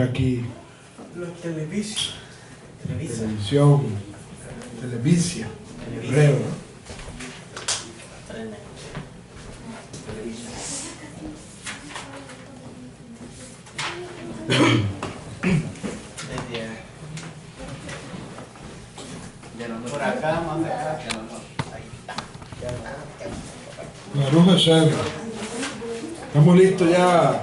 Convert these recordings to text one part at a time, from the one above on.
Aquí Televisión, televisia, hebreo, ¿no? por acá, más acá, ahí está. Baruch Hashem. Estamos listos ya.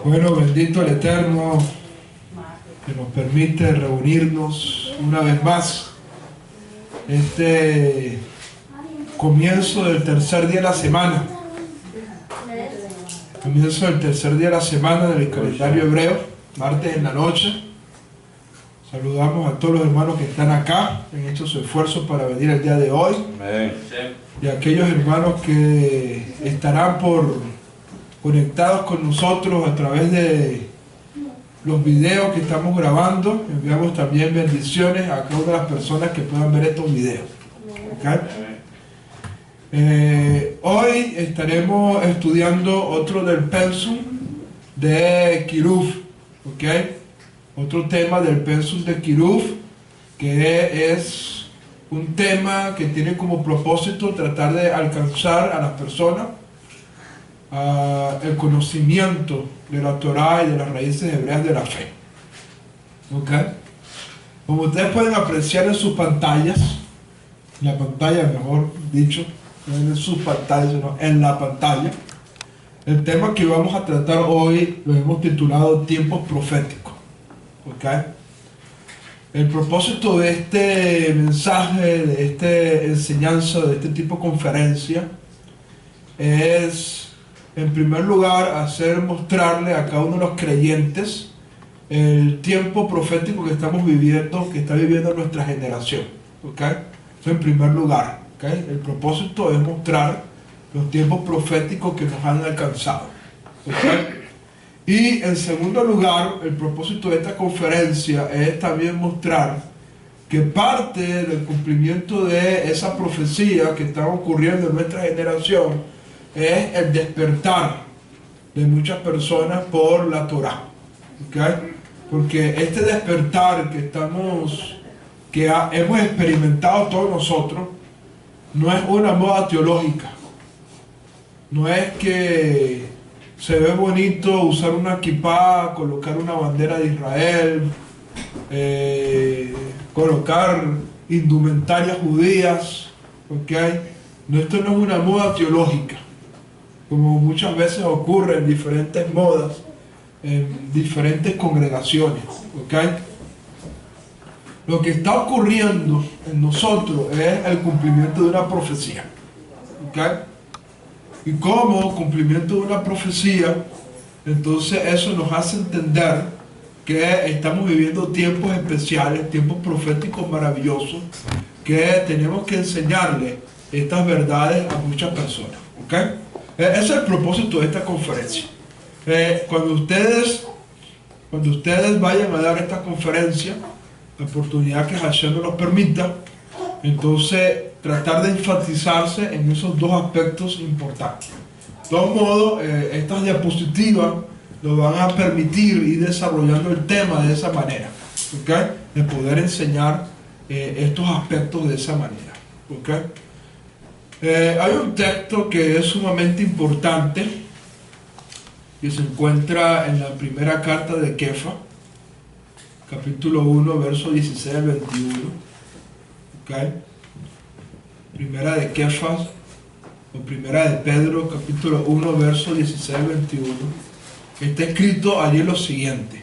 Bueno, bendito el Eterno que nos permite reunirnos una vez más. Este comienzo del tercer día de la semana. Comienzo del tercer día de la semana del calendario hebreo, martes en la noche. Saludamos a todos los hermanos que están acá, han hecho su esfuerzo para venir el día de hoy. Amén. Y a aquellos hermanos que estarán conectados con nosotros a través de los videos que estamos grabando. Enviamos también bendiciones a cada una de las personas que puedan ver estos videos. ¿Okay? Hoy estaremos estudiando otro del pensum de Kiruf. ¿Okay? Otro tema del pensum de Kiruf, que es un tema que tiene como propósito tratar de alcanzar a las personas el conocimiento de la Torah y de las raíces hebreas de la fe. ¿Okay? Como ustedes pueden apreciar en sus pantallas, en la pantalla mejor dicho, no en sus pantallas, sino en la pantalla, el tema que vamos a tratar hoy lo hemos titulado Tiempos Proféticos. ¿Okay? El propósito de este mensaje, de esta enseñanza, de este tipo de conferencia, es, en primer lugar, mostrarle a cada uno de los creyentes el tiempo profético que estamos viviendo, que está viviendo nuestra generación. ¿Okay? Eso en primer lugar. ¿Okay? El propósito es mostrar los tiempos proféticos que nos han alcanzado. ¿Okay? Y en segundo lugar, el propósito de esta conferencia es también mostrar que parte del cumplimiento de esa profecía que está ocurriendo en nuestra generación es el despertar de muchas personas por la Torah. ¿Okay? Porque este despertar que hemos experimentado todos nosotros no es una moda teológica. No es que se ve bonito usar una kippah, colocar una bandera de Israel, colocar indumentarias judías, ¿okay? No, esto no es una moda teológica, como muchas veces ocurre en diferentes modas, en diferentes congregaciones. ¿Okay? Lo que está ocurriendo en nosotros es el cumplimiento de una profecía. ¿Okay? Y como cumplimiento de una profecía, entonces eso nos hace entender que estamos viviendo tiempos especiales, tiempos proféticos maravillosos, que tenemos que enseñarle estas verdades a muchas personas. ¿Okay? Ese es el propósito de esta conferencia. Cuando ustedes vayan a dar esta conferencia, la oportunidad que Hashem nos permita, entonces tratar de enfatizarse en esos dos aspectos importantes. De todos modos, estas diapositivas nos van a permitir ir desarrollando el tema de esa manera, ¿okay? De poder enseñar estos aspectos de esa manera. ¿Okay? Hay un texto que es sumamente importante, que se encuentra en la primera carta de Kefa, capítulo 1, verso 16 al 21. ¿Okay? Primera de Kefa, o primera de Pedro, capítulo 1, verso 16 al 21. Está escrito allí lo siguiente: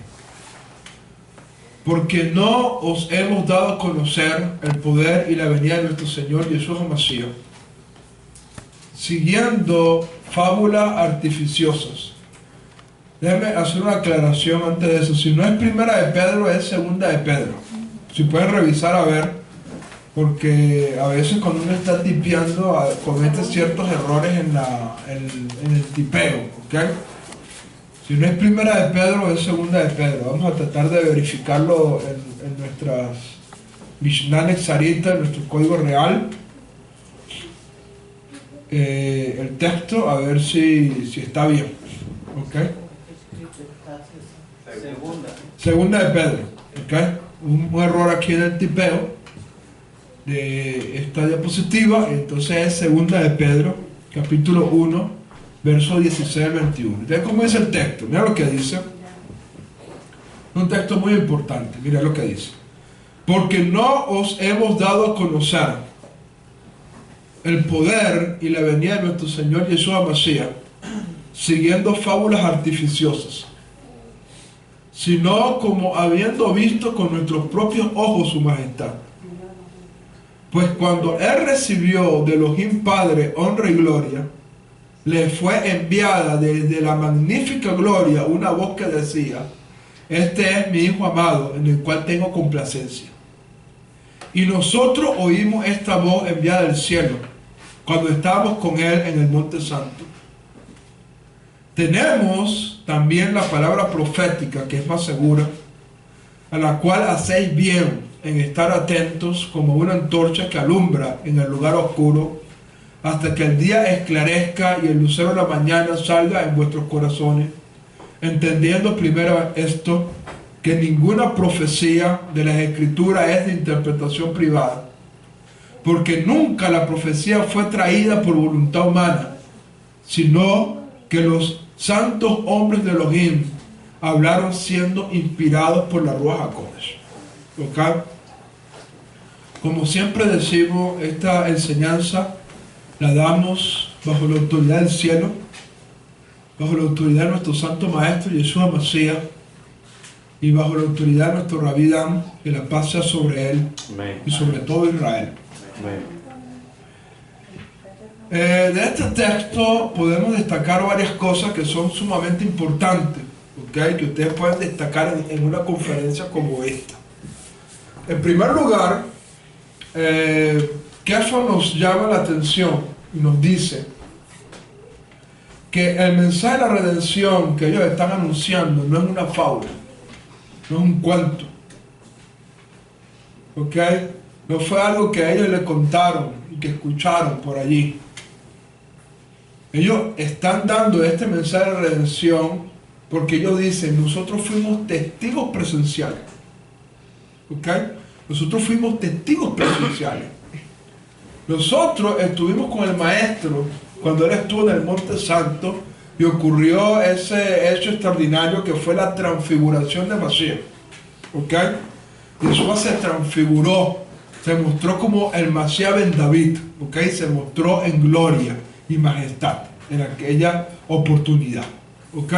porque no os hemos dado a conocer el poder y la venida de nuestro Señor Jesús Mashiach, siguiendo fábulas artificiosas. Déjame hacer una aclaración antes de eso. Si no es primera de Pedro, es segunda de Pedro. Si pueden revisar a ver, porque a veces cuando uno está tipeando comete ciertos errores en el tipeo. ¿Okay? Si no es primera de Pedro, es segunda de Pedro. Vamos a tratar de verificarlo en Mishnah Netzarita, nuestro código real. El texto, a ver si está bien. ¿Okay? Segunda de Pedro. ¿Okay? Un error aquí en el tipeo de esta diapositiva. Entonces es segunda de Pedro, capítulo 1, verso 16 al 21. Entonces, ¿cómo dice el texto? Mira lo que dice. Un texto muy importante. Mira lo que dice. Porque no os hemos dado a conocer el poder y la venida de nuestro Señor Yeshua Mashiach, siguiendo fábulas artificiosas, sino como habiendo visto con nuestros propios ojos su majestad. Pues cuando Él recibió de Elohim Padre honra y gloria, le fue enviada desde la magnífica gloria una voz que decía: este es mi Hijo amado, en el cual tengo complacencia. Y nosotros oímos esta voz enviada del cielo, cuando estábamos con Él en el Monte Santo. Tenemos también la palabra profética, que es más segura, a la cual hacéis bien en estar atentos como una antorcha que alumbra en el lugar oscuro, hasta que el día esclarezca y el lucero de la mañana salga en vuestros corazones, entendiendo primero esto, que ninguna profecía de las Escrituras es de interpretación privada, porque nunca la profecía fue traída por voluntad humana, sino que los santos hombres de Elohim hablaron siendo inspirados por la Ruach HaKodesh. ¿Okay? Como siempre decimos, esta enseñanza la damos bajo la autoridad del cielo, bajo la autoridad de nuestro santo maestro Yeshua Mashiach, y bajo la autoridad de nuestro Rabí Dan, que la paz sea sobre él y sobre todo Israel. De este texto podemos destacar varias cosas que son sumamente importantes, ¿okay? Que ustedes pueden destacar en una conferencia como esta. En primer lugar, Kefa nos llama la atención y nos dice que el mensaje de la redención que ellos están anunciando no es una fábula, no es un cuento, ¿ok? No fue algo que a ellos le contaron y que escucharon por allí. Ellos están dando este mensaje de redención porque ellos dicen: nosotros fuimos testigos presenciales, ¿ok? Nosotros fuimos testigos presenciales. Nosotros estuvimos con el maestro cuando él estuvo en el Monte Santo y ocurrió ese hecho extraordinario que fue la transfiguración de Mashiach. ¿Ok? Yeshua se transfiguró, se mostró como el Mashiach ben David. ¿Ok? Se mostró en gloria y majestad en aquella oportunidad. ¿Ok?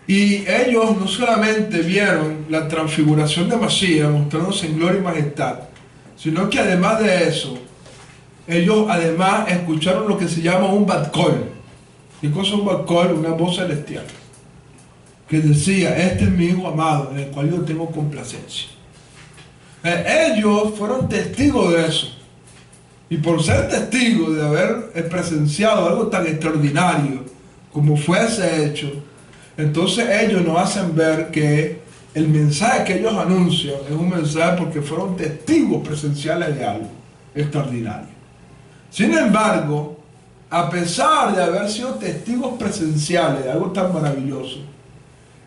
Y ellos no solamente vieron la transfiguración de Mashiach mostrándose en gloria y majestad, sino que además de eso, ellos además escucharon lo que se llama un bat kol. ¿Qué cosa es un bat kol? Una voz celestial que decía: este es mi Hijo amado, en el cual yo tengo complacencia. Ellos fueron testigos de eso. Y por ser testigos de haber presenciado algo tan extraordinario como fue ese hecho, entonces ellos nos hacen ver que el mensaje que ellos anuncian es un mensaje porque fueron testigos presenciales de algo extraordinario. Sin embargo, a pesar de haber sido testigos presenciales de algo tan maravilloso,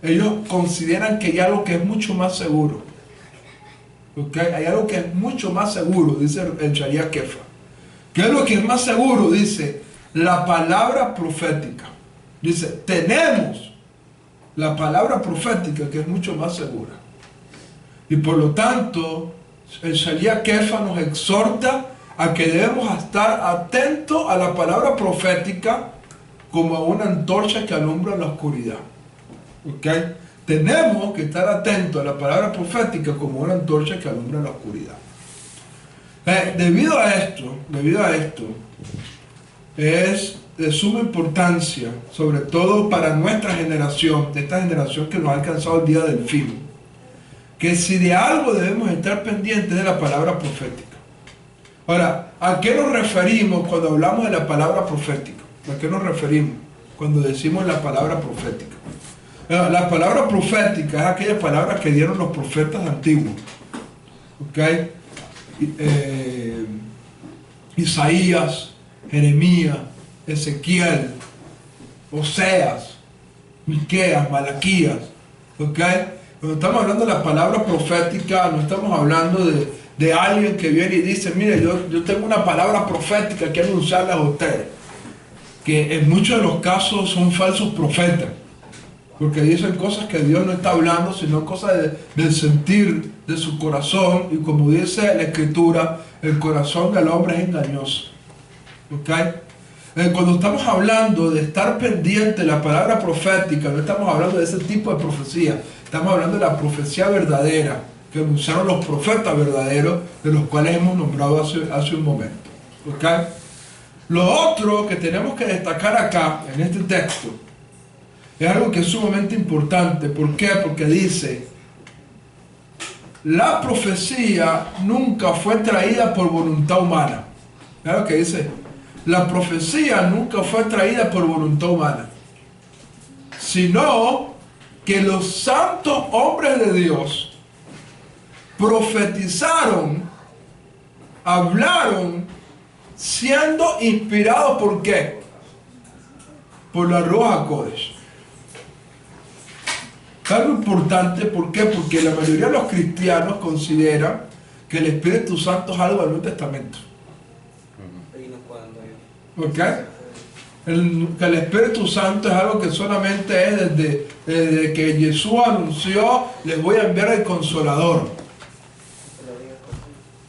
ellos consideran que hay algo que es mucho más seguro. ¿Okay? Hay algo que es mucho más seguro, dice el Sharia Kefa. ¿Qué es lo que es más seguro? Dice la palabra profética. Dice, tenemos la palabra profética que es mucho más segura. Y por lo tanto, el Sharia Kefa nos exhorta a que debemos estar atentos a la palabra profética como a una antorcha que alumbra en la oscuridad. ¿Okay? Tenemos que estar atentos a la palabra profética como una antorcha que alumbra en la oscuridad. Debido a esto, es de suma importancia, sobre todo para nuestra generación, de esta generación que nos ha alcanzado el día del fin, que si de algo debemos estar pendientes de la palabra profética. Ahora, ¿a qué nos referimos cuando hablamos de la palabra profética? ¿A qué nos referimos cuando decimos la palabra profética? La palabra profética es aquella palabra que dieron los profetas antiguos. ¿ok? Isaías, Jeremías, Ezequiel, Oseas, Miqueas, Malaquías, ¿ok? Cuando estamos hablando de la palabra profética, no estamos hablando de alguien que viene y dice, mire, yo tengo una palabra profética que anunciarles a ustedes, que en muchos de los casos son falsos profetas, porque dicen cosas que Dios no está hablando, sino cosas del sentir de su corazón, y como dice la Escritura, el corazón del hombre es engañoso, ¿ok? Cuando estamos hablando de estar pendiente de la palabra profética, no estamos hablando de ese tipo de profecía, estamos hablando de la profecía verdadera que anunciaron los profetas verdaderos, de los cuales hemos nombrado hace un momento, ¿ok? Lo otro que tenemos que destacar acá, en este texto, es algo que es sumamente importante. ¿Por qué? Porque dice, la profecía nunca fue traída por voluntad humana. ¿Ves lo que dice? La profecía nunca fue traída por voluntad humana, sino que los santos hombres de Dios profetizaron, hablaron, siendo inspirados, ¿por qué? Por la Ruach HaKodesh. Algo importante, ¿por qué? Porque la mayoría de los cristianos consideran que el Espíritu Santo es algo del Nuevo Testamento. ¿Ok? Que el Espíritu Santo es algo que solamente es desde que Jesús anunció, les voy a enviar el Consolador.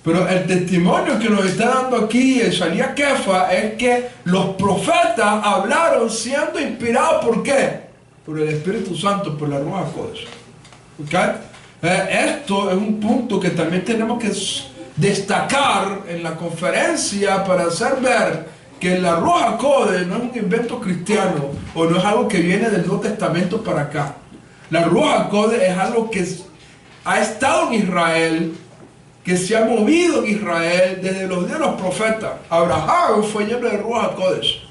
Pero el testimonio que nos está dando aquí el Shaliach Kefa es que los profetas hablaron siendo inspirados, ¿por qué? Por el Espíritu Santo, por la Ruach HaKodesh. ¿Okay? Esto es un punto que también tenemos que destacar en la conferencia para hacer ver que la Ruach HaKodesh no es un invento cristiano o no es algo que viene del Nuevo Testamento para acá. La Ruach HaKodesh es algo que ha estado en Israel, que se ha movido en Israel desde los días de los profetas. Abraham fue lleno de Ruach HaKodesh.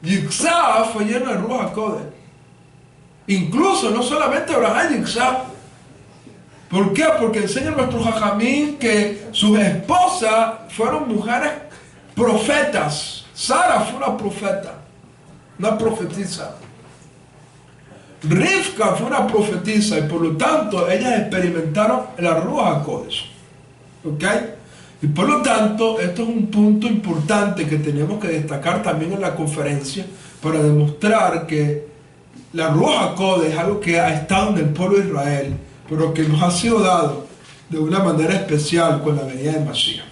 Yitzhak fue lleno de Ruach HaKodesh. Incluso no solamente Abraham y Isaac. ¿Por qué? Porque enseña nuestro Jajamín que sus esposas fueron mujeres profetas. Sara fue una profeta, una profetisa. Rivka fue una profetisa y por lo tanto ellas experimentaron la Ruach HaKodesh. ¿Ok? Y por lo tanto esto es un punto importante que tenemos que destacar también en la conferencia para demostrar que la Ruach HaKodesh es algo que ha estado en el pueblo de Israel, pero que nos ha sido dado de una manera especial con la venida de Mashiach.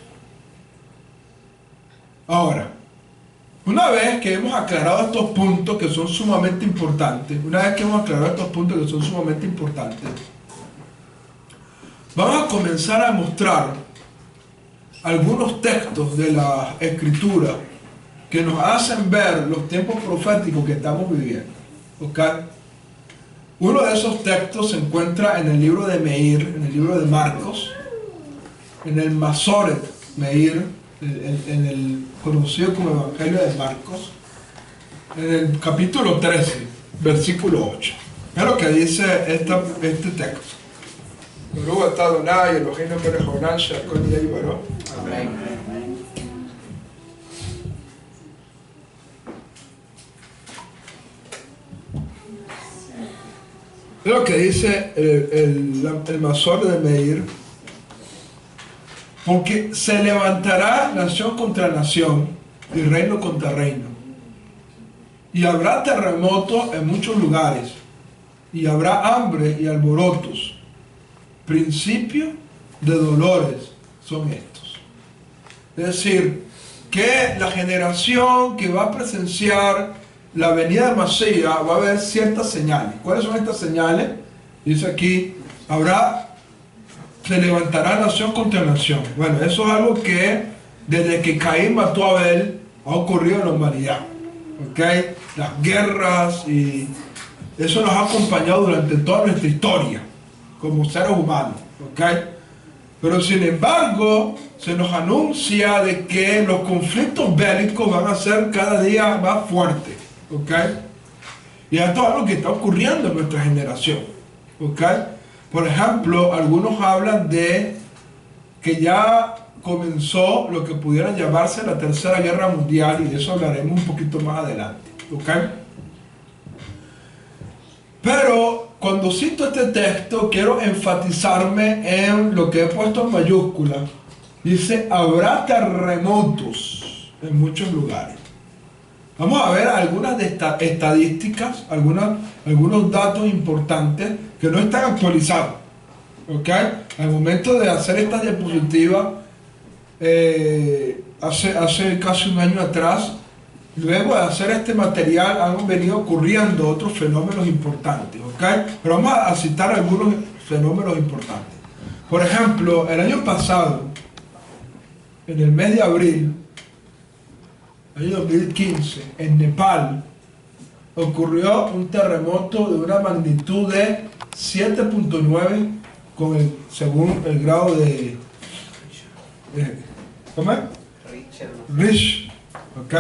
Ahora, una vez que hemos aclarado estos puntos que son sumamente importantes, vamos a comenzar a mostrar algunos textos de la Escritura que nos hacen ver los tiempos proféticos que estamos viviendo. ¿Okay? Uno de esos textos se encuentra en el libro de Meir, en el libro de Marcos, en el Masoret Meir, en el conocido como Evangelio de Marcos, en el capítulo 13, versículo 8. Es lo que dice este texto. Amén. Es lo que dice el Masor de Meir. Porque se levantará nación contra nación y reino contra reino. Y habrá terremotos en muchos lugares. Y habrá hambre y alborotos. Principio de dolores son estos. Es decir, que la generación que va a presenciar la venida de Mashiach va a haber ciertas señales. ¿Cuáles son estas señales? Dice aquí, se levantará nación contra nación. Bueno, eso es algo que desde que Caín mató a Abel ha ocurrido en la humanidad. ¿Ok? Las guerras y eso nos ha acompañado durante toda nuestra historia como seres humanos. ¿Ok? Pero sin embargo, se nos anuncia de que los conflictos bélicos van a ser cada día más fuertes. ¿Ok? Y esto es algo que está ocurriendo en nuestra generación. ¿Ok? Por ejemplo, algunos hablan de que ya comenzó lo que pudiera llamarse la Tercera Guerra Mundial, y de eso hablaremos un poquito más adelante, ¿ok? Pero cuando cito este texto quiero enfatizarme en lo que he puesto en mayúscula. Dice, habrá terremotos en muchos lugares. Vamos a ver algunas estadísticas, algunos datos importantes que no están actualizados, ¿ok? Al momento de hacer esta diapositiva, hace casi un año atrás, luego de hacer este material han venido ocurriendo otros fenómenos importantes, ¿ok? Pero vamos a citar algunos fenómenos importantes. Por ejemplo, el año pasado, en el mes de abril, año 2015, en Nepal, ocurrió un terremoto de una magnitud de 7.9 según el grado de ¿cómo es? Richter, ¿ok?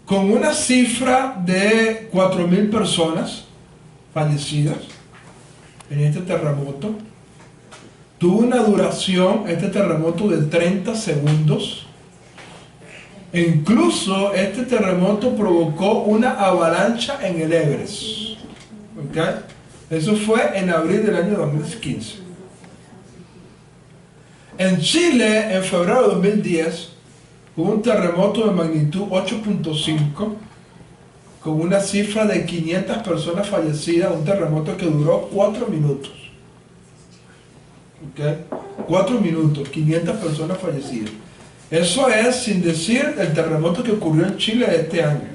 Con una cifra de 4.000 personas fallecidas en este terremoto. Tuvo una duración, este terremoto, de 30 segundos. E incluso este terremoto provocó una avalancha en el Everest. ¿Ok? Eso fue en abril del año 2015. En Chile, en febrero de 2010, hubo un terremoto de magnitud 8.5 con una cifra de 500 personas fallecidas, un terremoto que duró 4 minutos. ¿Okay? 4 minutos, 500 personas fallecidas. Eso es sin decir el terremoto que ocurrió en Chile este año.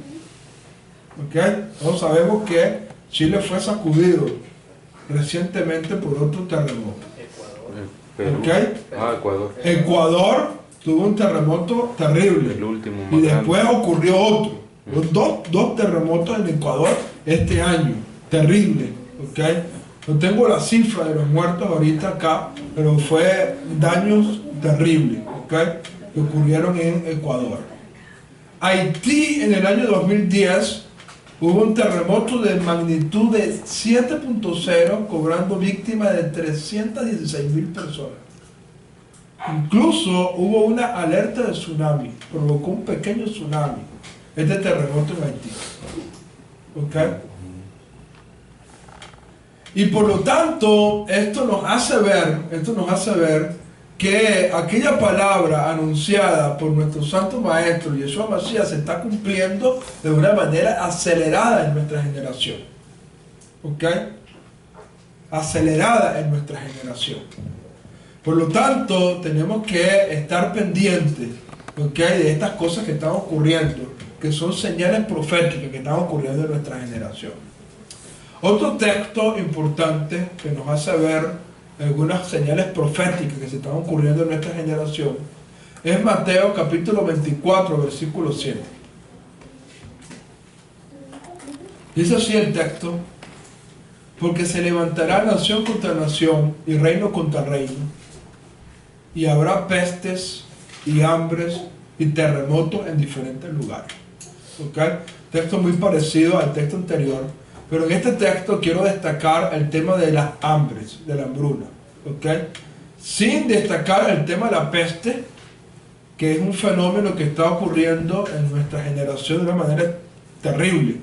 ¿Okay? Todos sabemos que Chile fue sacudido recientemente por otro terremoto. ¿Okay? Ecuador. Ecuador tuvo un terremoto terrible. El último, y después ocurrió otro. Dos terremotos en Ecuador este año. Terrible. ¿Okay? No tengo la cifra de los muertos ahorita acá, pero fue daños terribles, ¿okay? Que ocurrieron en Ecuador. Haití, en el año 2010, hubo un terremoto de magnitud de 7.0, cobrando víctimas de 316.000 personas. Incluso hubo una alerta de tsunami, provocó un pequeño tsunami, este terremoto en Haití. ¿Okay? Y por lo tanto, esto nos hace ver que aquella palabra anunciada por nuestro santo maestro Yeshua Mashiach se está cumpliendo de una manera acelerada en nuestra generación. ¿Ok? Acelerada en nuestra generación. Por lo tanto, tenemos que estar pendientes, ¿ok?, de estas cosas que están ocurriendo, que son señales proféticas que están ocurriendo en nuestra generación. Otro texto importante que nos hace ver algunas señales proféticas que se están ocurriendo en nuestra generación es Mateo capítulo 24, versículo 7. Dice así el texto: porque se levantará nación contra nación y reino contra reino, y habrá pestes y hambres y terremotos en diferentes lugares. ¿Okay? Texto muy parecido al texto anterior, pero en este texto quiero destacar el tema de las hambres, de la hambruna, ¿okay?, sin destacar el tema de la peste, que es un fenómeno que está ocurriendo en nuestra generación de una manera terrible.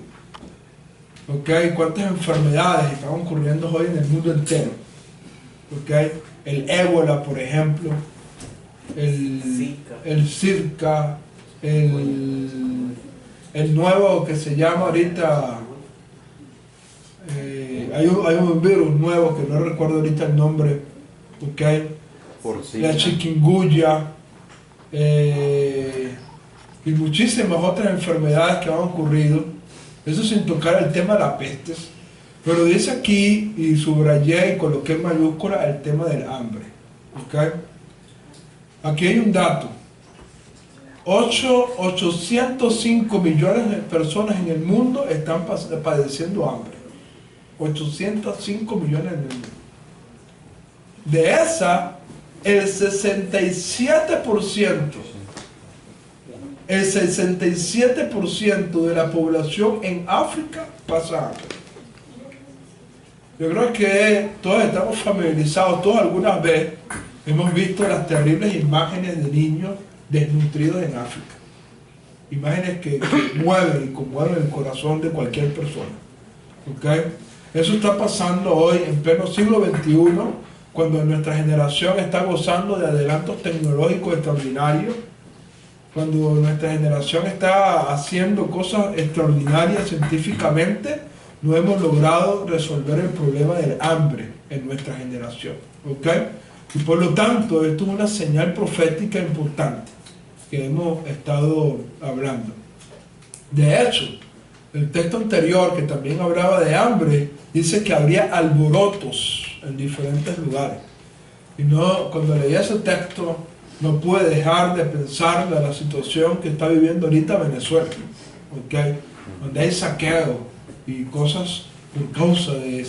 ¿Okay? ¿Cuántas enfermedades están ocurriendo hoy en el mundo entero? ¿Okay? El ébola, por ejemplo, el Zika, el nuevo que se llama ahorita, hay un virus nuevo que no recuerdo ahorita el nombre, ¿okay?, la chikungunya, y muchísimas otras enfermedades que han ocurrido. Eso sin tocar el tema de las pestes. Pero dice aquí, y subrayé y coloqué en mayúscula, el tema del hambre. ¿Okay? Aquí hay un dato. 805 millones de personas en el mundo están padeciendo hambre. 805 millones en el mundo. De esa, el 67% de la población en África pasa hambre. Yo creo que todos estamos familiarizados, todos alguna vez hemos visto las terribles imágenes de niños desnutridos en África. Imágenes que mueven y conmueven el corazón de cualquier persona. ¿Okay? Eso está pasando hoy en pleno siglo XXI, cuando nuestra generación está gozando de adelantos tecnológicos extraordinarios, cuando nuestra generación está haciendo cosas extraordinarias científicamente. No hemos logrado resolver el problema del hambre en nuestra generación. ¿Okay? Y por lo tanto, esto es una señal profética importante que hemos estado hablando. De hecho, el texto anterior, que también hablaba de hambre, dice que habría alborotos en diferentes lugares. Y no, cuando leí ese texto, no pude dejar de pensar en la situación que está viviendo ahorita Venezuela. ¿Okay? Donde hay saqueo y cosas por causa de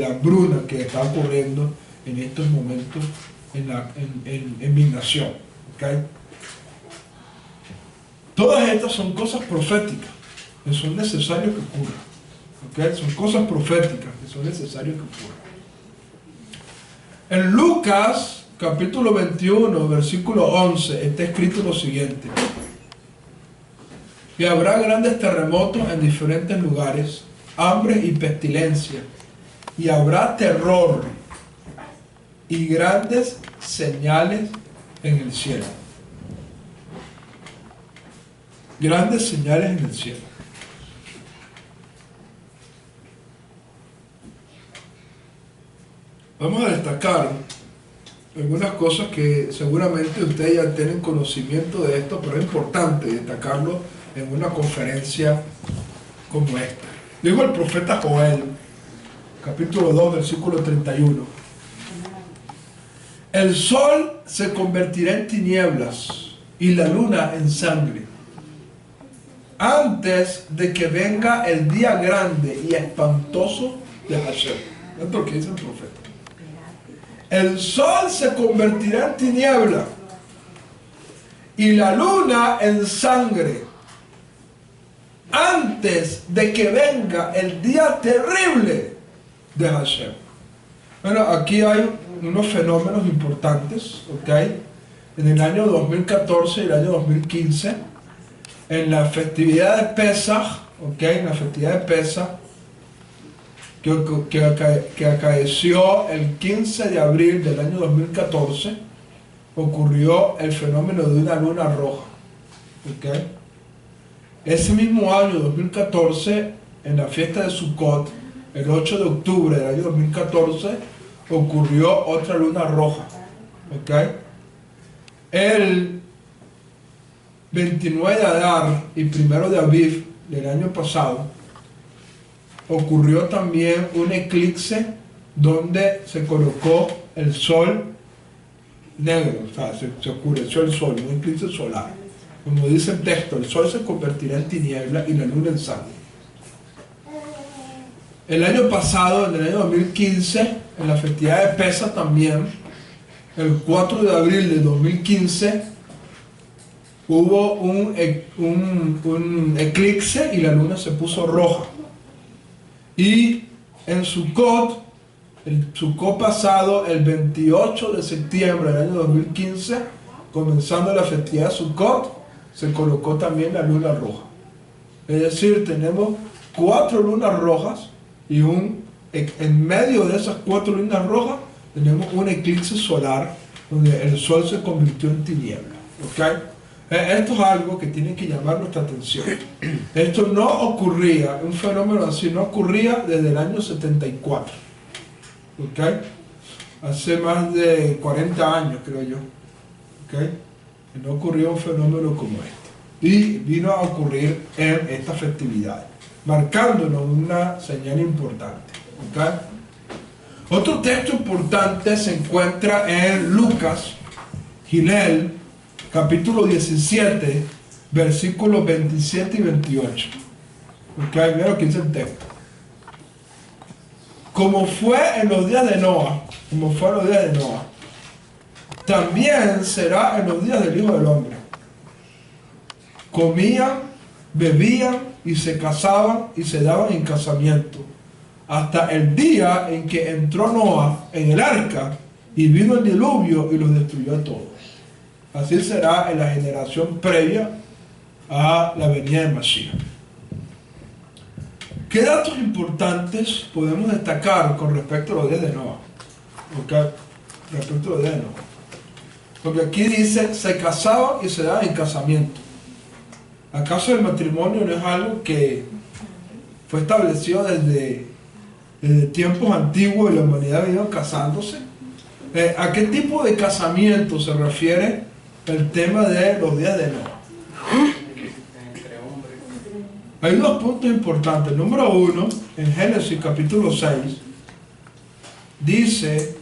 la hambruna que está ocurriendo en estos momentos en mi nación. ¿Okay? Todas estas son cosas proféticas que son necesarias que ocurran. ¿Okay? Son cosas proféticas que son necesarias que ocurran. En Lucas capítulo 21 versículo 11 está escrito lo siguiente: que habrá grandes terremotos en diferentes lugares, hambre y pestilencia, y habrá terror y grandes señales en el cielo. Grandes señales en el cielo. Vamos a destacar algunas cosas que seguramente ustedes ya tienen conocimiento de esto, pero es importante destacarlo en una conferencia como esta. Dijo el profeta Joel, capítulo 2, versículo 31. El sol se convertirá en tinieblas y la luna en sangre, antes de que venga el día grande y espantoso de Hashem. Esto es lo que dice el profeta. El sol se convertirá en tiniebla y la luna en sangre, antes de que venga el día terrible de Hashem. Bueno, aquí hay unos fenómenos importantes, ¿ok? En el año 2014 y el año 2015, en la festividad de Pesach, ¿ok? En la festividad de Pesach, que acaeció el 15 de abril del año 2014, ocurrió el fenómeno de una luna roja, ¿ok? Ese mismo año 2014, en la fiesta de Sukkot, el 8 de octubre del año 2014, ocurrió otra luna roja. ¿Okay? El 29 de Adar y 1 de Aviv del año pasado, ocurrió también un eclipse donde se colocó el sol negro, o sea, se oscureció el sol, un eclipse solar. Como dice el texto, el sol se convertirá en tiniebla y la luna en sangre. El año pasado, en el año 2015, en la festividad de Pesach también, el 4 de abril de 2015, hubo un eclipse y la luna se puso roja. Y en Sukkot, el Sukkot pasado, el 28 de septiembre del año 2015, comenzando la festividad de Sukkot, se colocó también la luna roja. Es decir, tenemos 4 lunas rojas y en medio de esas 4 lunas rojas tenemos un eclipse solar donde el sol se convirtió en tiniebla. ¿Okay? Esto es algo que tiene que llamar nuestra atención. Esto no ocurría, un fenómeno así no ocurría desde el año 74. ¿Okay? Hace más de 40 años, creo yo. ¿Okay? No ocurrió un fenómeno como este. Y vino a ocurrir en esta festividad, marcándonos una señal importante. ¿Okay? Otro texto importante se encuentra en Lucas, Gilel, capítulo 17, versículos 27 y 28. ¿Okay? Mira lo que dice el texto. Como fue en los días de Noa, también será en los días del Hijo del Hombre. Comían, bebían y se casaban y se daban en casamiento, hasta el día en que entró Noa en el arca y vino el diluvio y los destruyó a todos. Así será en la generación previa a la venida de Mashiach. ¿Qué datos importantes podemos destacar con respecto a los días de Noa? Respecto a los días de Noa. Porque aquí dice, se casaban y se daban en casamiento. ¿Acaso el matrimonio no es algo que fue establecido desde tiempos antiguos y la humanidad ha venido casándose? ¿A qué tipo de casamiento se refiere el tema de los días de Noa? Hay dos puntos importantes. Número uno, en Génesis capítulo 6, dice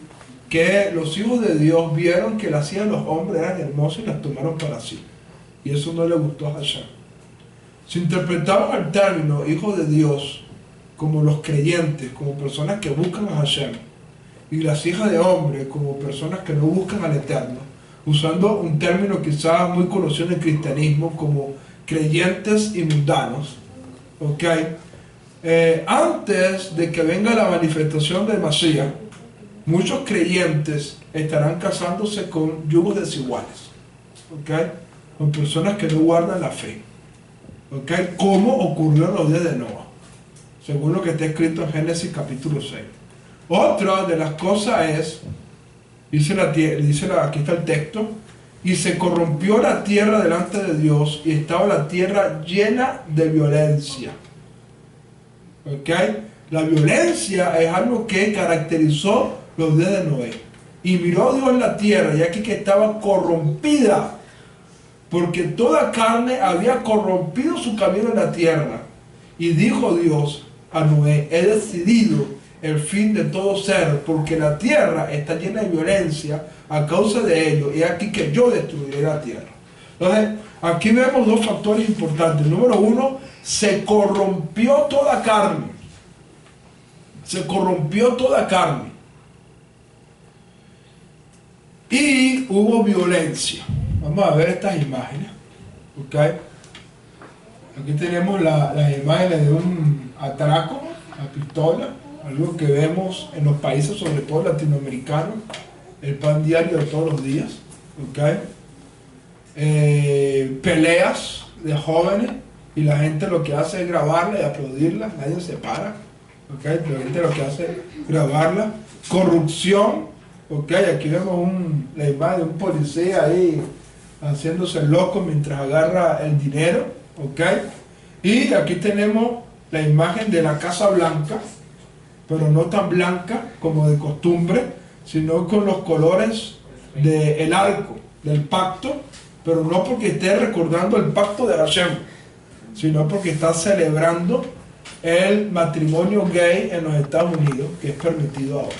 que los hijos de Dios vieron que las hijas de los hombres eran hermosas y las tomaron para sí. Y eso no le gustó a Hashem. Si interpretamos el término hijos de Dios como los creyentes, como personas que buscan a Hashem, y las hijas de hombres como personas que no buscan al Eterno, usando un término quizás muy conocido en el cristianismo como creyentes y mundanos, antes de que venga la manifestación del Mashiach, muchos creyentes estarán casándose con yugos desiguales, con personas que no guardan la fe, como ocurrió en los días de Noa, según lo que está escrito en Génesis capítulo 6. Otra de las cosas es, aquí está el texto, y se corrompió la tierra delante de Dios y estaba la tierra llena de violencia. La violencia es algo que caracterizó los días de Noé. Y miró Dios la tierra y aquí que estaba corrompida, porque toda carne había corrompido su camino en la tierra. Y dijo Dios a Noé, he decidido el fin de todo ser, porque la tierra está llena de violencia a causa de ello, y aquí que yo destruiré la tierra. Entonces, aquí vemos dos factores importantes. Número uno, se corrompió toda carne. Se corrompió toda carne. Y hubo violencia. Vamos a ver estas imágenes. Aquí tenemos las imágenes de un atraco a pistola, algo que vemos en los países, sobre todo latinoamericanos, el pan diario de todos los días. Peleas de jóvenes y la gente lo que hace es grabarla y aplaudirla, nadie se para. La gente lo que hace es grabarla. Corrupción. Aquí vemos la imagen de un policía ahí haciéndose loco mientras agarra el dinero. Y aquí tenemos la imagen de la Casa Blanca, pero no tan blanca como de costumbre, sino con los colores del arco, del pacto, pero no porque esté recordando el pacto de Hashem, sino porque está celebrando el matrimonio gay en los Estados Unidos, que es permitido ahora.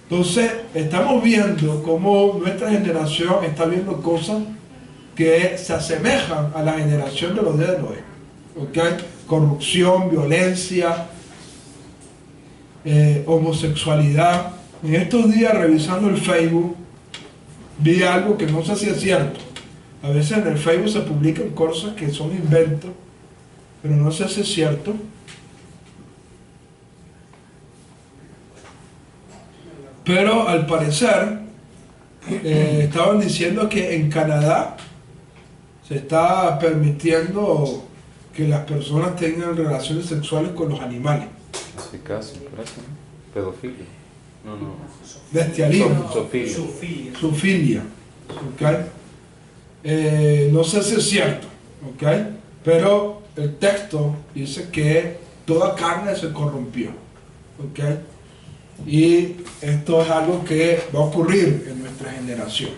Entonces, estamos viendo cómo nuestra generación está viendo cosas que se asemejan a la generación de los días de Noé. Corrupción, violencia, homosexualidad. En estos días, revisando el Facebook, vi algo que no sé si es cierto. A veces en el Facebook se publican cosas que son inventos, pero no sé si es cierto. Pero al parecer estaban diciendo que en Canadá se está permitiendo que las personas tengan relaciones sexuales con los animales. Sí, casi, parece, ¿no? Pedofilia. No. Bestialismo. Zoofilia. No sé si es cierto, pero el texto dice que toda carne se corrompió. Y esto es algo que va a ocurrir en nuestra generación.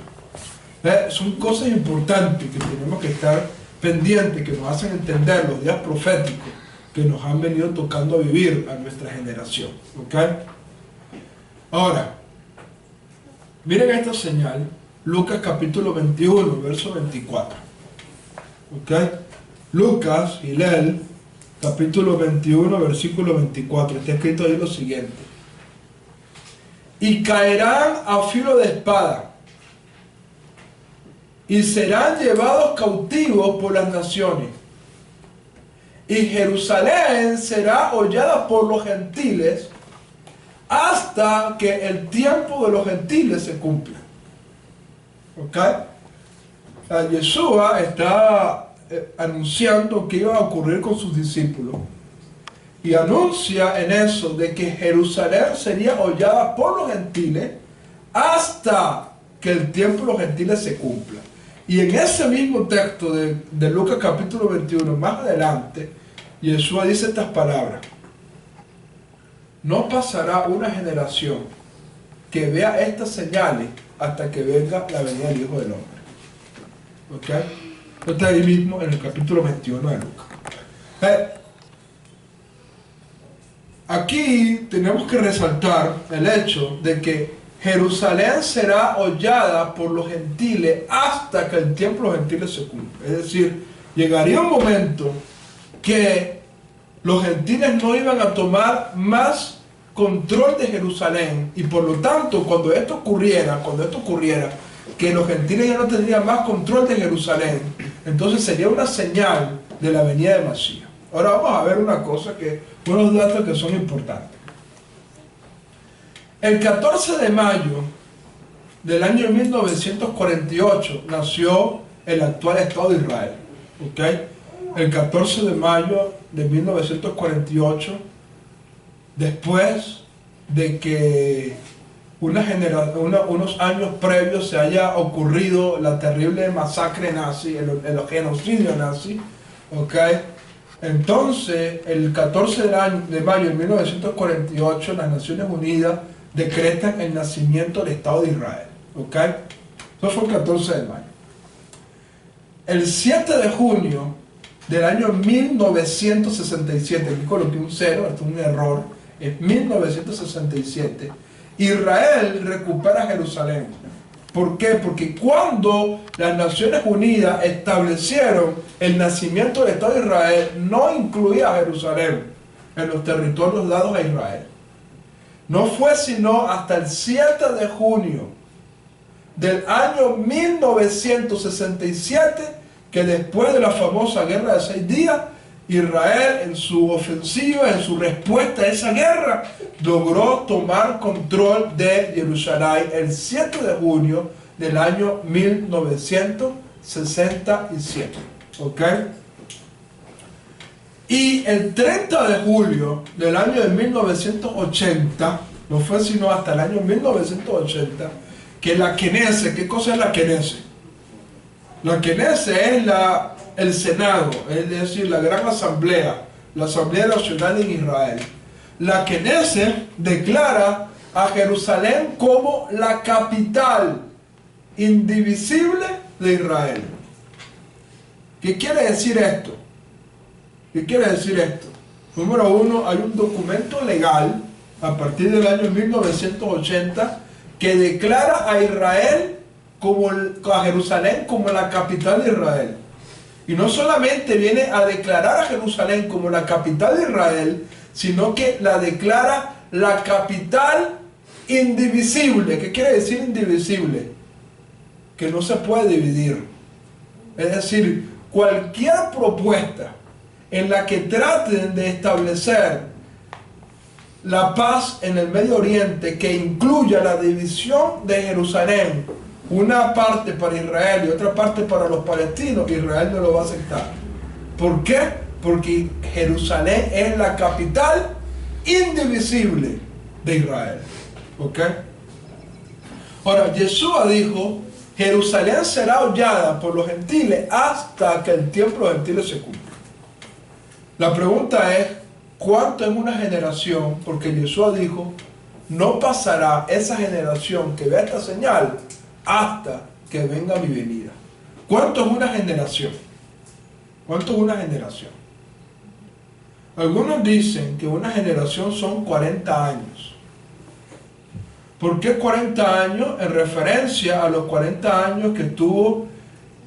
Son cosas importantes que tenemos que estar pendientes, que nos hacen entender los días proféticos que nos han venido tocando vivir a nuestra generación. Ahora, miren esta señal, Lucas capítulo 21, verso 24. Lucas, Hillel, capítulo 21, versículo 24. Está escrito ahí lo siguiente. Y caerán a filo de espada, y serán llevados cautivos por las naciones, y Jerusalén será hollada por los gentiles hasta que el tiempo de los gentiles se cumpla. ¿Ok? Yeshua está anunciando que iba a ocurrir con sus discípulos y anuncia en eso de que Jerusalén sería hollada por los gentiles hasta que el tiempo de los gentiles se cumpla. Y en ese mismo texto de Lucas capítulo 21, más adelante, Yeshua dice estas palabras: no pasará una generación que vea estas señales hasta que venga la venida del Hijo del Hombre. ¿Ok? Esto está ahí mismo en el capítulo 21 de Lucas. Aquí tenemos que resaltar el hecho de que Jerusalén será hollada por los gentiles hasta que el tiempo de los gentiles se cumpla. Es decir, llegaría un momento que los gentiles no iban a tomar más control de Jerusalén, y por lo tanto cuando esto ocurriera, que los gentiles ya no tendrían más control de Jerusalén, entonces sería una señal de la venida de Masías. Ahora vamos a ver una cosa, unos datos que son importantes. El 14 de mayo del año 1948 nació el actual Estado de Israel. ¿Okay? El 14 de mayo de 1948, después de que unos años previos se haya ocurrido la terrible masacre nazi, el genocidio nazi, ¿okay? Entonces, el 14 de mayo de 1948, las Naciones Unidas decretan el nacimiento del Estado de Israel. ¿Ok? Eso fue el 14 de mayo. El 7 de junio del año 1967, aquí coloqué un 0, esto es un error, es 1967, Israel recupera Jerusalén. ¿Por qué? Porque cuando las Naciones Unidas establecieron el nacimiento del Estado de Israel, no incluía a Jerusalén en los territorios dados a Israel. No fue sino hasta el 7 de junio del año 1967 que, después de la famosa guerra de 6 días, Israel, en su ofensiva, en su respuesta a esa guerra, logró tomar control de Jerusalén el 7 de junio del año 1967. ¿Ok? Y el 30 de julio del año de 1980, no fue sino hasta el año 1980, que la Knesset, ¿qué cosa es la Knesset? La Knesset es el Senado, es decir, la gran asamblea, la Asamblea Nacional en Israel. La Knesset declara a Jerusalén como la capital indivisible de Israel. ¿Qué quiere decir esto? ¿Qué quiere decir esto? Número uno, hay un documento legal a partir del año 1980 que declara a Israel a Jerusalén como la capital de Israel. Y no solamente viene a declarar a Jerusalén como la capital de Israel, sino que la declara la capital indivisible. ¿Qué quiere decir indivisible? Que no se puede dividir. Es decir, cualquier propuesta en la que traten de establecer la paz en el Medio Oriente, que incluya la división de Jerusalén, una parte para Israel y otra parte para los palestinos, Israel no lo va a aceptar. ¿Por qué? Porque Jerusalén es la capital indivisible de Israel. ¿Ok? Ahora, Yeshua dijo: Jerusalén será hollada por los gentiles hasta que el tiempo de los gentiles se cumpla. La pregunta es, ¿cuánto en una generación? Porque Yeshua dijo: no pasará esa generación que vea esta señal hasta que venga mi venida. ¿Cuánto es una generación? ¿Cuánto es una generación? Algunos dicen que una generación son 40 años. ¿Por qué 40 años? En referencia a los 40 años que tuvo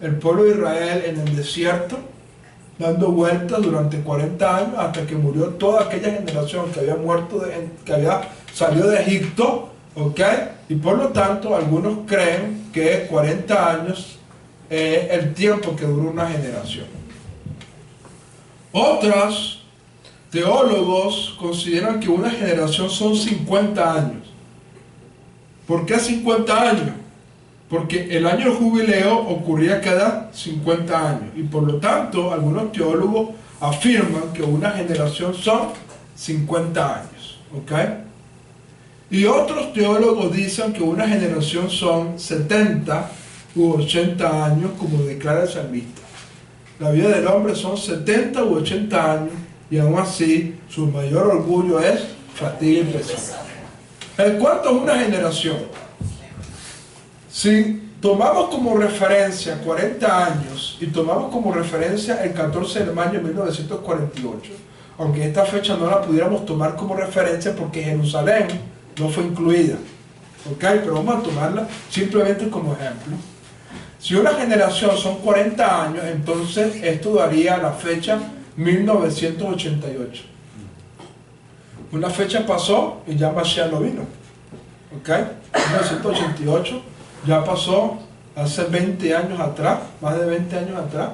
el pueblo de Israel en el desierto, dando vueltas durante 40 años hasta que murió toda aquella generación que había muerto, que había salido de Egipto. ¿Ok? Y por lo tanto, algunos creen que 40 años es el tiempo que dura una generación. Otros teólogos consideran que una generación son 50 años. ¿Por qué 50 años? Porque el año del jubileo ocurría cada 50 años. Y por lo tanto, algunos teólogos afirman que una generación son 50 años. ¿Ok? Y otros teólogos dicen que una generación son 70 u 80 años, como declara el salmista. La vida del hombre son 70 u 80 años, y aún así su mayor orgullo es fatiga y pesar. ¿Cuánto es una generación? Si tomamos como referencia 40 años y tomamos como referencia el 14 de mayo de 1948, aunque esta fecha no la pudiéramos tomar como referencia porque Jerusalén no fue incluida, ¿ok? Pero vamos a tomarla simplemente como ejemplo. Si una generación son 40 años, entonces esto daría la fecha 1988. Una fecha pasó y ya Mashiach no vino, ¿ok? 1988 ya pasó hace 20 años atrás, más de 20 años atrás,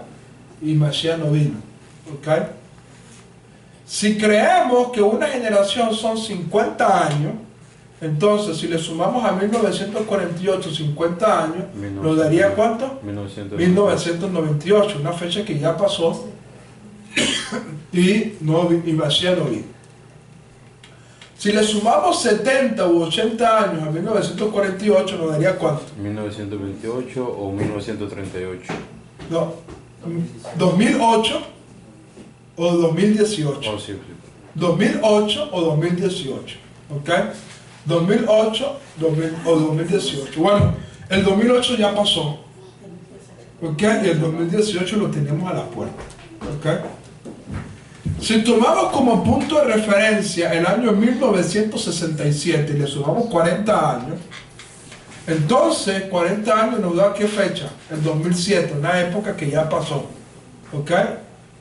y Mashiach no vino, ¿ok? Si creemos que una generación son 50 años, entonces si le sumamos a 1948 50 años, nos daría ¿cuánto? 1998, una fecha que ya pasó y Mashiach no vino. Si le sumamos 70 u 80 años a 1948, nos daría ¿cuánto? 1928 o 1938. No, 2008 o 2018. Oh, sí, sí. 2008 o 2018, ¿ok? 2008 o 2018. Bueno, el 2008 ya pasó, ¿ok? Y el 2018 lo tenemos a la puerta, ¿ok? Si tomamos como punto de referencia el año 1967 y le sumamos 40 años, entonces 40 años nos da ¿qué fecha? El 2007, una época que ya pasó, ¿ok?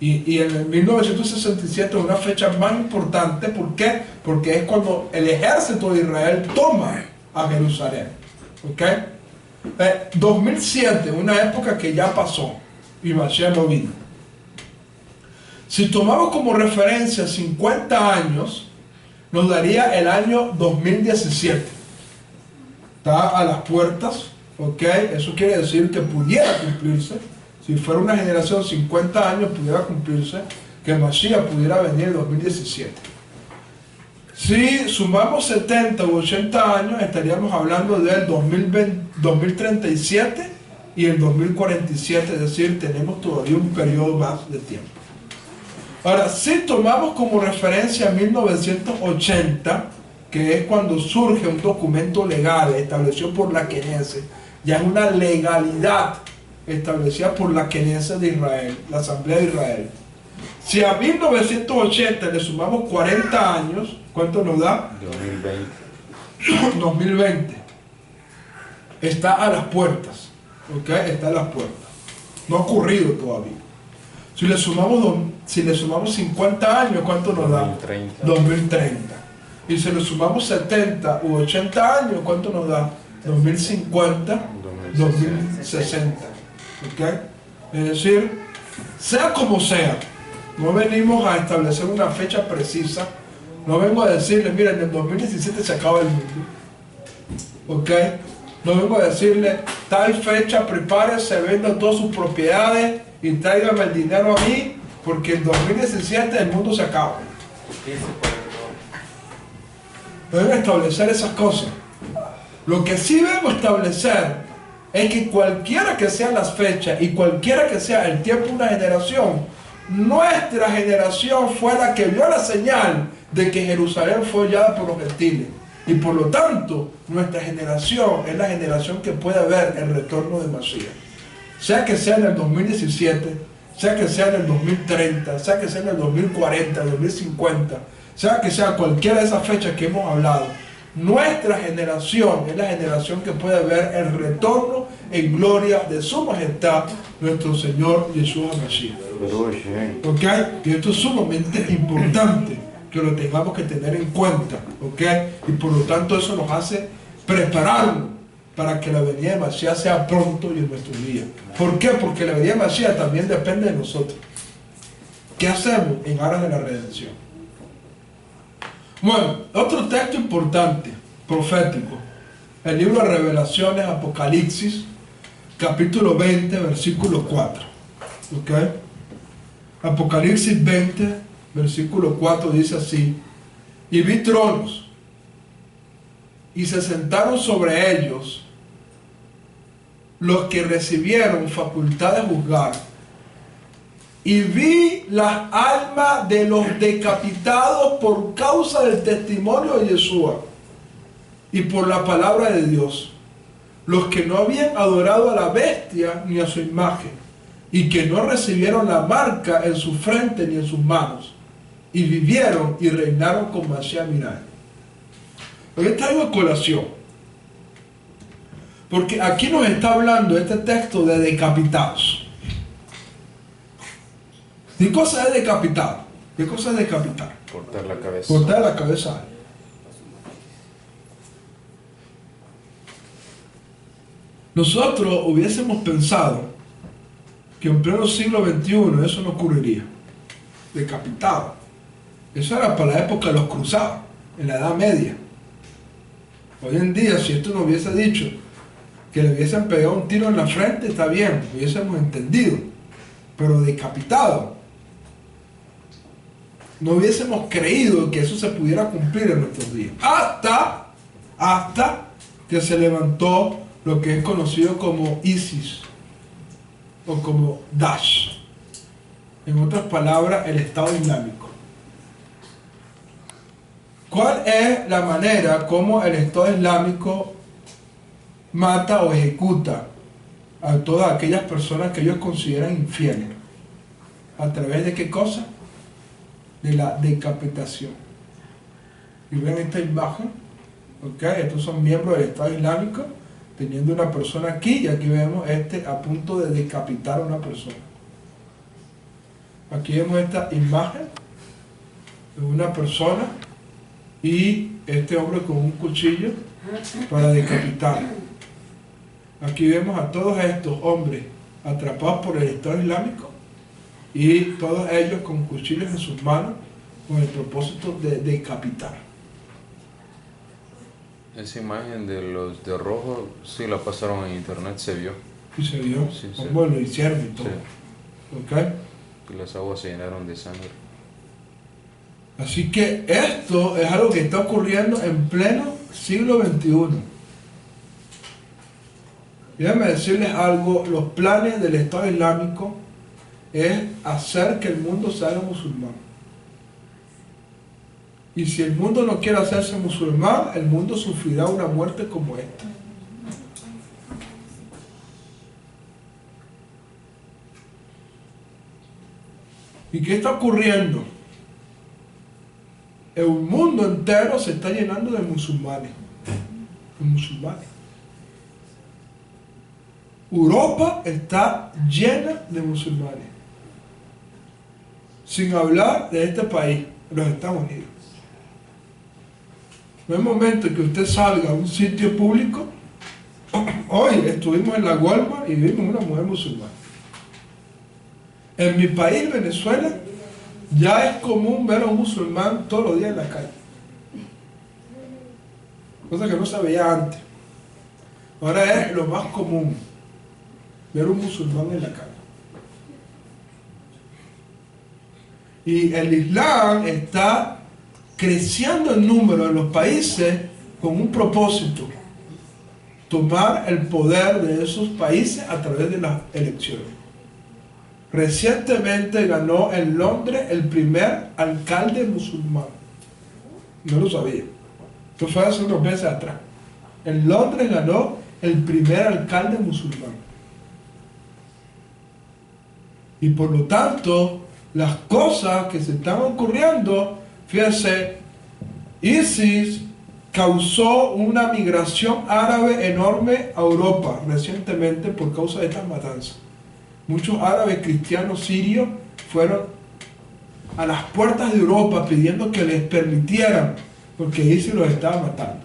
Y en el 1967 es una fecha más importante. ¿Por qué? Porque es cuando el ejército de Israel toma a Jerusalén, ¿ok? 2007, una época que ya pasó y Mashiach no vino. Si tomamos como referencia 50 años, nos daría el año 2017. Está a las puertas, ¿ok? Eso quiere decir que pudiera cumplirse. Si fuera una generación 50 años, pudiera cumplirse que Mashiach pudiera venir en 2017. Si sumamos 70 u 80 años, estaríamos hablando del 2037 y el 2047, es decir, tenemos todavía un periodo más de tiempo. Ahora, si tomamos como referencia 1980, que es cuando surge un documento legal establecido por la Knesset, ya es una legalidad establecida por la Knesset de Israel, la Asamblea de Israel. Si a 1980 le sumamos 40 años, ¿cuánto nos da? 2020. 2020. Está a las puertas, ¿ok? Está a las puertas. No ha ocurrido todavía. Si le sumamos 50 años, ¿cuánto nos da? 2030. 2030. Y si le sumamos 70 u 80 años, ¿cuánto nos da? 2050, 2060. ¿Ok? Es decir, sea como sea, no venimos a establecer una fecha precisa. No vengo a decirle, mira, en el 2017 se acaba el mundo. ¿Ok? No vengo a decirle, tal fecha, prepárese, venda todas sus propiedades y tráigame el dinero a mí, porque en 2017 el mundo se acaba. Deben establecer esas cosas. Lo que sí vengo a establecer es que cualquiera que sean las fechas y cualquiera que sea el tiempo de una generación, nuestra generación fue la que vio la señal de que Jerusalén fue hollada por los gentiles. Y por lo tanto, nuestra generación es la generación que puede ver el retorno de Mashiach. Sea que sea en el 2017, sea que sea en el 2030, sea que sea en el 2040, 2050, sea que sea cualquiera de esas fechas que hemos hablado, nuestra generación es la generación que puede ver el retorno en gloria de su majestad, nuestro Señor Yeshua Mashiach. ¿Ok? Y esto es sumamente importante que lo tengamos que tener en cuenta, ¿ok? Y por lo tanto eso nos hace prepararnos para que la venida de Mashiach sea pronto y en nuestro día. ¿Por qué? Porque la venida de Mashiach también depende de nosotros. ¿Qué hacemos en aras de la redención? Bueno, otro texto importante, profético, el libro de Revelaciones, Apocalipsis, capítulo 20, versículo 4. ¿Ok? Apocalipsis 20, versículo 4 dice así: y vi tronos, y se sentaron sobre ellos los que recibieron facultad de juzgar, y vi las almas de los decapitados por causa del testimonio de Yeshua y por la palabra de Dios, los que no habían adorado a la bestia ni a su imagen, y que no recibieron la marca en su frente ni en sus manos, y vivieron y reinaron con Mashiach Mirai. Hoy traigo a colación, porque aquí nos está hablando este texto de decapitados. ¿Qué cosa es decapitado? ¿Qué cosa es decapitar? Cortar la cabeza. Cortar la cabeza. Nosotros hubiésemos pensado que en pleno siglo XXI eso no ocurriría. Decapitado. Eso era para la época de los cruzados, en la Edad Media. Hoy en día, si esto nos hubiese dicho que le hubiesen pegado un tiro en la frente, está bien, hubiésemos entendido. Pero decapitado, no hubiésemos creído que eso se pudiera cumplir en nuestros días. Hasta que se levantó lo que es conocido como ISIS o como Daesh. En otras palabras, el Estado Islámico. ¿Cuál es la manera como el Estado Islámico mata o ejecuta a todas aquellas personas que ellos consideran infieles? ¿A través de qué cosa? De la decapitación. Y ven esta imagen, ¿ok? Estos son miembros del Estado Islámico teniendo una persona aquí, y aquí vemos a punto de decapitar a una persona. Aquí vemos esta imagen de una persona y este hombre con un cuchillo para decapitarlo. Aquí vemos a todos estos hombres atrapados por el Estado Islámico y todos ellos con cuchillos en sus manos con el propósito de decapitar. Esa imagen de los de rojo, sí la pasaron en internet, se vio. Y se vio Sí, cómo lo hicieron y todo. Sí. ¿Ok? Y las aguas se llenaron de sangre. Así que esto es algo que está ocurriendo en pleno siglo XXI. Déjenme decirles algo: los planes del Estado Islámico es hacer que el mundo se haga musulmán. Y si el mundo no quiere hacerse musulmán, el mundo sufrirá una muerte como esta. ¿Y qué está ocurriendo? El mundo entero se está llenando de musulmanes. Europa está llena de musulmanes. Sin hablar de este país, los Estados Unidos. No es momento que usted salga a un sitio público. Hoy estuvimos en la Walmart y vimos una mujer musulmana. En mi país, Venezuela, ya es común ver a un musulmán todos los días en la calle. Cosa que no se veía antes. Ahora es lo más común ver un musulmán en la calle. Y el Islam está creciendo en número en los países con un propósito: tomar el poder de esos países a través de las elecciones. Recientemente ganó en Londres el primer alcalde musulmán. No lo sabía. Esto fue hace unos meses atrás. En Londres ganó el primer alcalde musulmán. Y por lo tanto, las cosas que se están ocurriendo, fíjense, ISIS causó una migración árabe enorme a Europa recientemente por causa de estas matanzas. Muchos árabes cristianos sirios fueron a las puertas de Europa pidiendo que les permitieran, porque ISIS los estaba matando.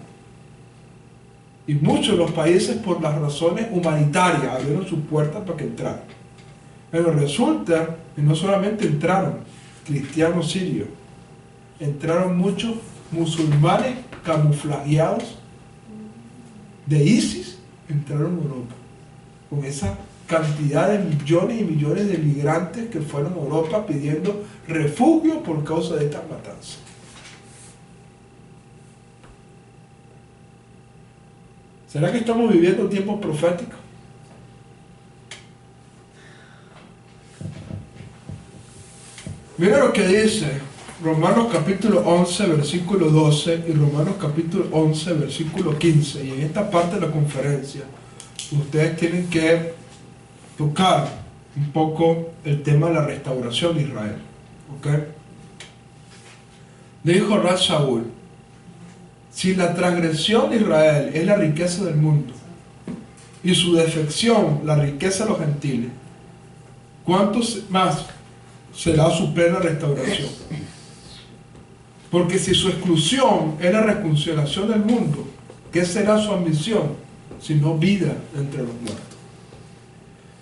Y muchos de los países, por las razones humanitarias, abrieron sus puertas para que entraran. Pero resulta que no solamente entraron, cristianos sirios. Entraron muchos musulmanes camuflajeados de ISIS, entraron a Europa. Con esa cantidad de millones y millones de migrantes que fueron a Europa pidiendo refugio por causa de estas matanzas. ¿Será que estamos viviendo tiempos proféticos? Mira lo que dice Romanos capítulo 11, versículo 12 y Romanos capítulo 11, versículo 15. Y en esta parte de la conferencia, ustedes tienen que tocar un poco el tema de la restauración de Israel. ¿Ok? Dijo Ras Shaul: si la transgresión de Israel es la riqueza del mundo y su defección la riqueza de los gentiles, ¿cuánto más será su plena restauración? Porque si su exclusión es la reconciliación del mundo, ¿qué será su ambición sino vida entre los muertos?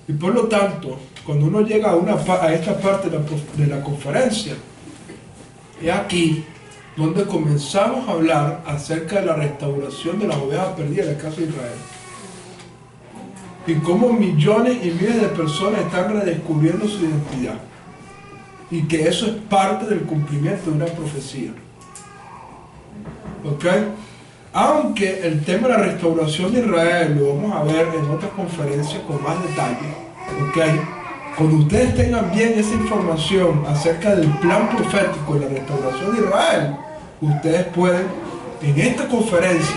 Y por lo tanto, cuando uno llega a esta parte de la conferencia, es aquí donde comenzamos a hablar acerca de la restauración de las ovejas perdidas de la casa de Israel. Y cómo millones y miles de personas están redescubriendo su identidad. Y que eso es parte del cumplimiento de una profecía. ¿Ok? Aunque el tema de la restauración de Israel lo vamos a ver en otras conferencias con más detalle. ¿Ok? Cuando ustedes tengan bien esa información acerca del plan profético de la restauración de Israel, ustedes pueden en esta conferencia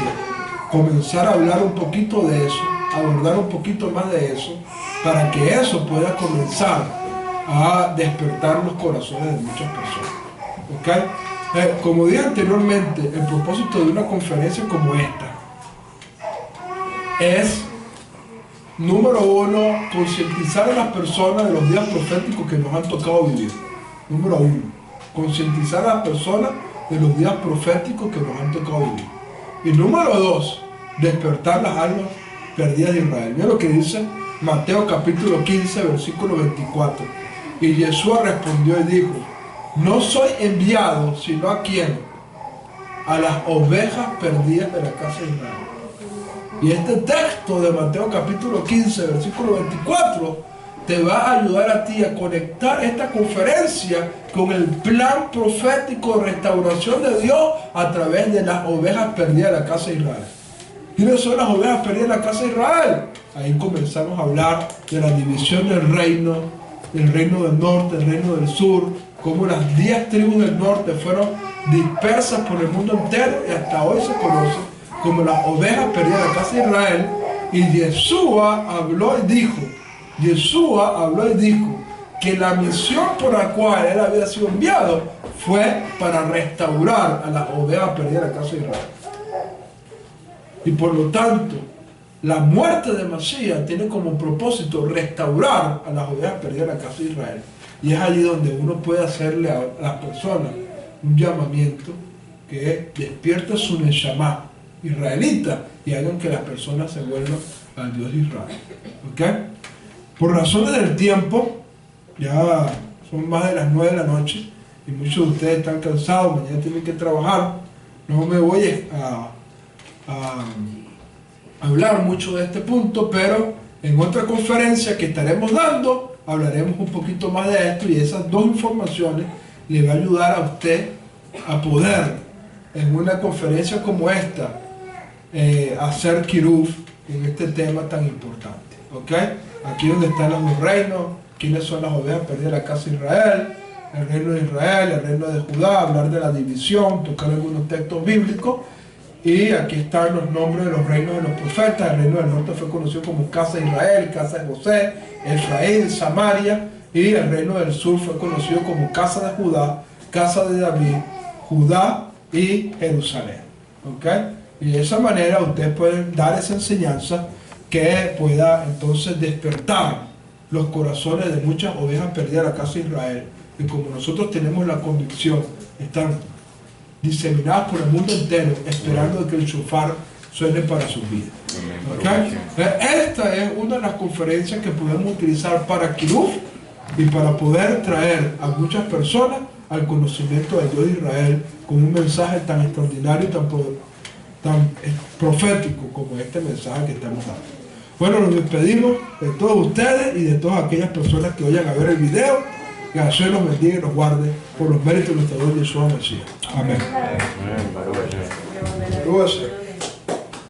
comenzar a hablar un poquito de eso, abordar un poquito más de eso, para que eso pueda comenzar a despertar los corazones de muchas personas. ¿Ok? Como dije anteriormente, el propósito de una conferencia como esta es, número uno, concientizar a las personas de los días proféticos que nos han tocado vivir. Número uno, concientizar a las personas de los días proféticos que nos han tocado vivir. Y número dos, despertar las almas perdidas de Israel. Mira lo que dice Mateo capítulo 15, versículo 24. Y Jesús respondió y dijo: no soy enviado sino ¿a quién? A las ovejas perdidas de la casa de Israel. Y este texto de Mateo capítulo 15, versículo 24, te va a ayudar a ti a conectar esta conferencia con el plan profético de restauración de Dios a través de las ovejas perdidas de la casa de Israel. ¿Quiénes son las ovejas perdidas de la casa de Israel? Ahí comenzamos a hablar de la división del reino del norte, el reino del sur, cómo las 10 tribus del norte fueron dispersas por el mundo entero y hasta hoy se conocen como las ovejas perdidas de la casa de Israel. Y Yeshua habló y dijo que la misión por la cual él había sido enviado fue para restaurar a las ovejas perdidas de la casa de Israel. Y por lo tanto, la muerte de Masías tiene como propósito restaurar a las ovejas perdidas de la casa de Israel. Y es allí donde uno puede hacerle a las personas un llamamiento que es: despierta su neshama israelita y hagan que las personas se vuelvan al Dios de Israel. ¿Ok? Por razones del tiempo, ya son más de las 9 de la noche y muchos de ustedes están cansados, mañana tienen que trabajar. No me voy a hablar mucho de este punto, pero en otra conferencia que estaremos dando hablaremos un poquito más de esto, y esas dos informaciones le va a ayudar a usted a poder en una conferencia como esta hacer kiruf en este tema tan importante. ¿Ok? Aquí donde están los dos reinos, quiénes son las ovejas perdidas de la casa de Israel, el reino de Israel, el reino de Judá, hablar de la división, tocar algunos textos bíblicos. Y aquí están los nombres de los reinos de los profetas. El reino del norte fue conocido como casa de Israel, casa de José, Efraín, Samaria. Y el reino del sur fue conocido como casa de Judá, casa de David, Judá y Jerusalén. ¿Ok? Y de esa manera ustedes pueden dar esa enseñanza que pueda entonces despertar los corazones de muchas ovejas perdidas de la casa de Israel. Y como nosotros tenemos la convicción, están diseminadas por el mundo entero, esperando que el shofar suene para sus vidas. ¿Okay? Esta es una de las conferencias que podemos utilizar para Kiruf y para poder traer a muchas personas al conocimiento del Dios de Israel con un mensaje tan extraordinario y tan profético como este mensaje que estamos dando. Bueno, nos despedimos de todos ustedes y de todas aquellas personas que vayan a ver el video. Que Dios los bendiga y los guarde por los méritos de nuestro Señor Yeshua Mesías. Amén. Amén. Baruch Hashem. Baruch Hashem.